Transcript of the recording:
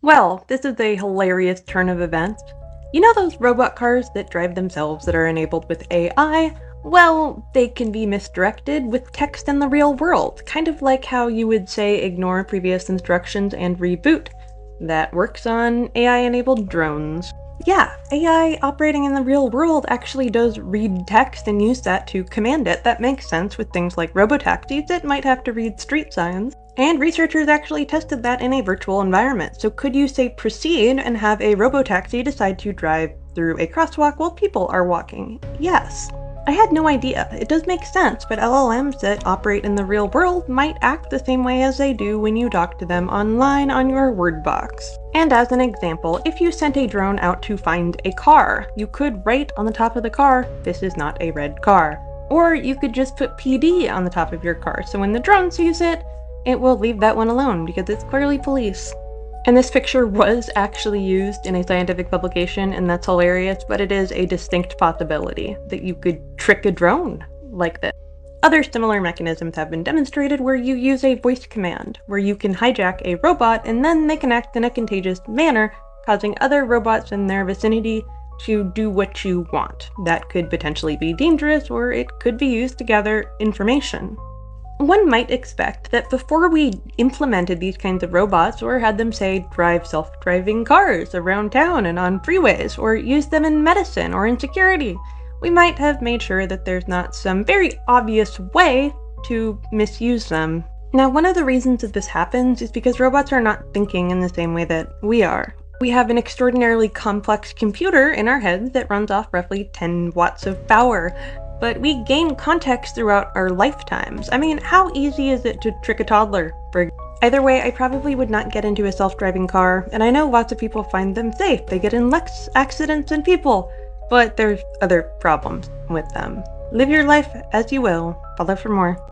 Well, this is a hilarious turn of events. You know those robot cars that drive themselves that are enabled with AI? Well, they can be misdirected with text in the real world, kind of like how you would say ignore previous instructions and reboot. That works on AI-enabled drones. Yeah, AI operating in the real world actually does read text and use that to command it. That makes sense with things like robotaxis that might have to read street signs. And researchers actually tested that in a virtual environment. So could you say proceed and have a robotaxi decide to drive through a crosswalk while people are walking? Yes. I had no idea. It does make sense, but LLMs that operate in the real world might act the same way as they do when you talk to them online on your word box. And as an example, if you sent a drone out to find a car, you could write on the top of the car, "This is not a red car." Or you could just put PD on the top of your car, so when the drone sees it, it will leave that one alone because it's clearly police. And this picture was actually used in a scientific publication, and that's hilarious, but it is a distinct possibility that you could trick a drone like this. Other similar mechanisms have been demonstrated where you use a voice command, where you can hijack a robot and then they can act in a contagious manner, causing other robots in their vicinity to do what you want. That could potentially be dangerous, or it could be used to gather information. One might expect that before we implemented these kinds of robots, or had them, say, drive self-driving cars around town and on freeways, or use them in medicine or in security, we might have made sure that there's not some very obvious way to misuse them. Now, one of the reasons that this happens is because robots are not thinking in the same way that we are. We have an extraordinarily complex computer in our heads that runs off roughly 10 watts of power. But we gain context throughout our lifetimes. I mean, how easy is it to trick a toddler? Either way, I probably would not get into a self-driving car, and I know lots of people find them safe. They get in less accidents than people, but there's other problems with them. Live your life as you will. Follow for more.